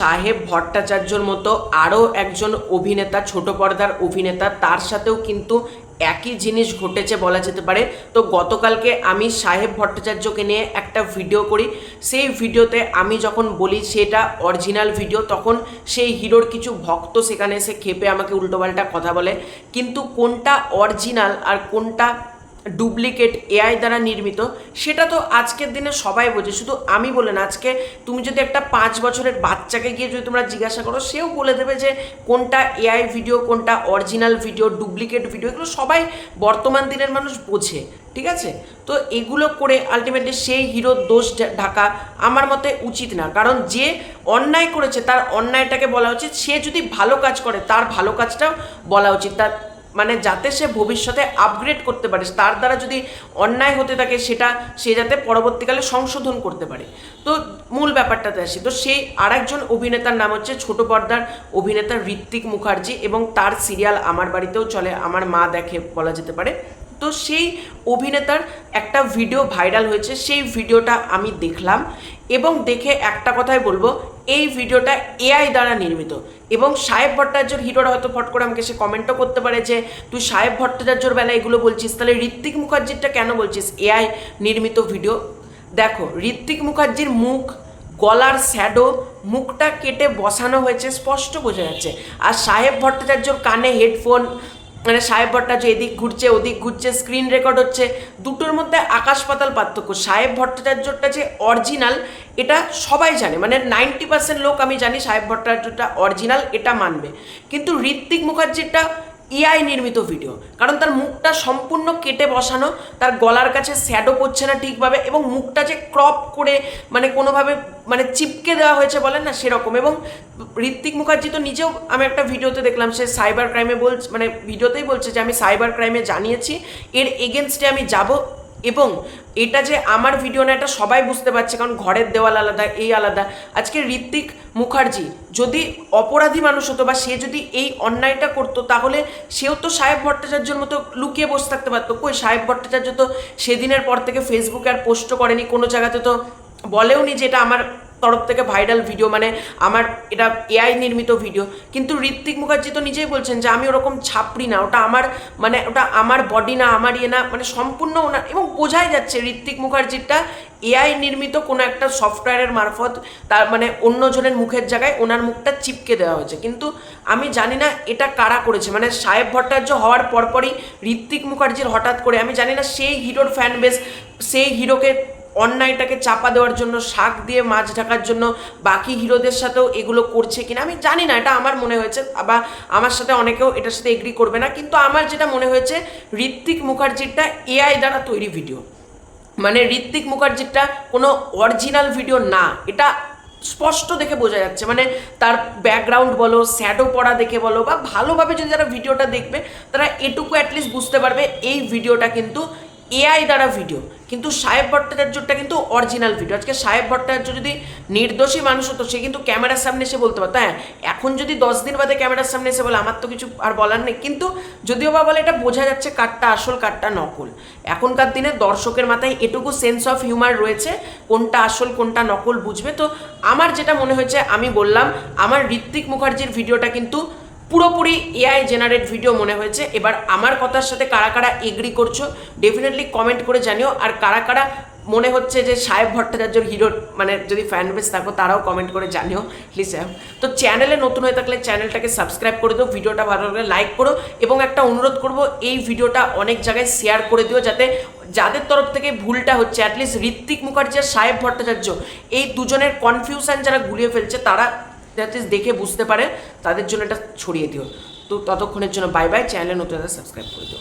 সাহেব ভট্টাচার্যর মতো আরও একজন অভিনেতা, ছোট পর্দার অভিনেতা, তার সাথেও কিন্তু একই জিনিস ঘটেছে বলা যেতে পারে। তো গতকালকে আমি সাহেব ভট্টাচার্যকে নিয়ে একটা ভিডিও করি। সেই ভিডিওতে আমি যখন বলি সেটা অরিজিনাল ভিডিও, তখন সেই হিরোর কিছু ভক্ত সেখানে এসে খেপে আমাকে উল্টোপাল্টা কথা বলে। কিন্তু কোনটা অরিজিনাল আর কোনটা ডুপ্লিকেট এআই দ্বারা নির্মিত সেটা তো আজকের দিনে সবাই বোঝে, শুধু আমি বলে না। আজকে তুমি যদি একটা 5 বছরের বাচ্চাকে গিয়ে যদি তোমরা জিজ্ঞাসা করো, সেও বলে দেবে যে কোনটা এআই ভিডিও, কোনটা অরিজিনাল ভিডিও, ডুপ্লিকেট ভিডিও, এগুলো সবাই বর্তমান দিনের মানুষ বোঝে। ঠিক আছে, তো এগুলো করে আলটিমেটলি সেই হিরোর দোষ ঢাকা আমার মতে উচিত না। কারণ যে অন্যায় করেছে তার অন্যায়টাকে বলা উচিত, সে যদি ভালো কাজ করে তার ভালো কাজটাও বলা উচিত, তার মানে যাতে সে ভবিষ্যতে আপগ্রেড করতে পারে। তার দ্বারা যদি অন্যায় হতে থাকে সেটা সে যাতে পরবর্তীকালে সংশোধন করতে পারে। তো মূল ব্যাপারটাতে আসি। তো সেই আরেকজন অভিনেতার নাম হচ্ছে ছোট পর্দার অভিনেতা ঋত্বিক মুখার্জি, এবং তার সিরিয়াল আমার বাড়িতেও চলে, আমার মা দেখে বলা যেতে পারে। তো সেই অভিনেতার একটা ভিডিও ভাইরাল হয়েছে, সেই ভিডিওটা আমি দেখলাম এবং দেখে একটা কথাই বলবো, এই ভিডিওটা এআই দ্বারা নির্মিত। এবং সাহেব ভট্টাচার্যর হিরোরা হয়তো ফট করে আমাকে সে কমেন্টও করতে পারে যে তুই সাহেব ভট্টাচার্যর বেলায় এগুলো বলছিস, তাহলে ঋত্বিক মুখার্জিরটা কেন বলছিস এআই নির্মিত ভিডিও? দেখো, ঋত্বিক মুখার্জির মুখ, গলার শ্যাডো, মুখটা কেটে বসানো হয়েছে, স্পষ্ট বোঝা যাচ্ছে। আর সাহেব ভট্টাচার্যর কানে হেডফোন, মানে সাহেব ভট্টাচার্য এদিক ঘুরছে ওদিক ঘুরছে, স্ক্রিন রেকর্ড হচ্ছে, দুটোর মধ্যে আকাশ পাতাল পার্থক্য। সাহেব ভট্টাচার্যটা যে অরিজিনাল এটা সবাই জানে, মানে 90% লোক আমি জানি সাহেব ভট্টাচার্যটা অরিজিনাল, এটা মানবে। কিন্তু ঋত্বিক মুখার্জিরটা এআই নির্মিত ভিডিও, কারণ তার মুখটা সম্পূর্ণ কেটে বসানো, তার গলার কাছে শ্যাডো পড়ছে না ঠিকভাবে, এবং মুখটা যে ক্রপ করে মানে কোনোভাবে মানে চিপকে দেওয়া হয়েছে বলেন না সেরকম। এবং ঋত্বিক মুখার্জি তো নিজেও, আমি একটা ভিডিওতে দেখলাম সে সাইবার ক্রাইমে বলছে, মানে ভিডিওতেই বলছে যে আমি সাইবার ক্রাইমে জানিয়েছি, এর এগেনস্টে আমি যাব। এবং এটা যে আমার ভিডিও না, এটা সবাই বুঝতে পারছে, কারণ ঘরের দেওয়াল আলাদা, এই আলাদা। আজকে ঋত্বিক মুখার্জি যদি অপরাধী মানুষ হতো বা সে যদি এই অন্যায়টা করতো, তাহলে সেও তো সাহেব ভট্টাচার্যের মতো লুকিয়ে বসে থাকতে পারতো। কই, সাহেব ভট্টাচার্য তো সেদিনের পর থেকে ফেসবুকে আর পোস্টও করেনি, কোনো জায়গাতে তো বলেও নি যে এটা আমার তরফ থেকে ভাইরাল ভিডিও, মানে আমার এটা এআই নির্মিত ভিডিও। কিন্তু ঋত্বিক মুখার্জি তো নিজেই বলছেন যে আমি ওরকম ছাপড়ি না, ওটা আমার মানে ওটা আমার বডি না, আমার ইয়ে না, মানে সম্পূর্ণ ওনার। এবং বোঝাই যাচ্ছে ঋত্বিক মুখার্জিটা এআই নির্মিত কোনো একটা সফটওয়্যারের মারফত, তার মানে অন্যজনের মুখের জায়গায় ওনার মুখটা চিপকে দেওয়া হয়েছে। কিন্তু আমি জানি না এটা কারা করেছে, মানে সাহেব ভট্টাচার্য হওয়ার পরপরই ঋত্বিক মুখার্জির হঠাৎ করে, আমি জানি না সেই হিরোর ফ্যান বেস সেই হিরোকে অন্যায়টাকে চাপা দেওয়ার জন্য, শাক দিয়ে মাছ ঢাকার জন্য বাকি হিরোদের সাথেও এগুলো করছে কিনা আমি জানি না, এটা আমার মনে হয়েছে। বা আমার সাথে অনেকেও এটার সাথে এগ্রি করবে না, কিন্তু আমার যেটা মনে হয়েছে ঋত্বিক মুখার্জিরটা এআই দ্বারা তৈরি ভিডিও, মানে ঋত্বিক মুখার্জিরটা কোনো অরিজিনাল ভিডিও না, এটা স্পষ্ট দেখে বোঝা যাচ্ছে। মানে তার ব্যাকগ্রাউন্ড বলো, শ্যাডো পড়া দেখে বলো, বা ভালোভাবে যদি যারা ভিডিওটা দেখবে তারা এটুকু অ্যাটলিস্ট বুঝতে পারবে এই ভিডিওটা কিন্তু এআই দ্বারা ভিডিও। কিন্তু সাহেব ভট্টাচার্যটা কিন্তু অরিজিনাল ভিডিও। আজকে সাহেব ভট্টাচার্য যদি নির্দোষী মানুষ হতো, সে কিন্তু ক্যামেরার সামনে এসে বলতে পারতো। হ্যাঁ, এখন যদি 10 দিন বাদে ক্যামেরার সামনে এসে বলে আমার তো কিছু আর বলার নেই, কিন্তু যদিও বা বলে এটা বোঝা যাচ্ছে কারটা আসল কারটা নকল। এখনকার দিনে দর্শকের মাথায় এটুকু সেন্স অফ হিউমার রয়েছে, কোনটা আসল কোনটা নকল বুঝবে। তো আমার যেটা মনে হয়েছে আমি বললাম, আমার ঋত্বিক মুখার্জির ভিডিওটা কিন্তু পুরোপুরি এআই জেনারেট ভিডিও মনে হয়েছে। এবার আমার কথার সাথে কারা কারা এগ্রি করছো ডেফিনেটলি কমেন্ট করে জানিও, আর কারা কারা মনে হচ্ছে যে সাহেব ভট্টাচার্যর হিরোর মানে যদি ফ্যান বেস থাকো তারাও কমেন্ট করে জানিও প্লিজ। তো চ্যানেলে নতুন হয়ে থাকলে চ্যানেলটাকে সাবস্ক্রাইব করে দিও, ভিডিওটা ভালো লাগলে লাইক করো, এবং একটা অনুরোধ করব এই ভিডিওটা অনেক জায়গায় শেয়ার করে দিও, যাতে যাদের তরফ থেকে ভুলটা হচ্ছে অ্যাটলিস্ট ঋত্বিক মুখার্জি আর সাহেব ভট্টাচার্য এই দুজনের কনফিউশন যারা গুলিয়ে ফেলছে তারা দেখে বুঝতে পারে, তাদের জন্য এটা ছড়িয়ে দিও। তো ততক্ষণের জন্য বাই বাই, চ্যানেলে নতুন সাবস্ক্রাইব করে দিও।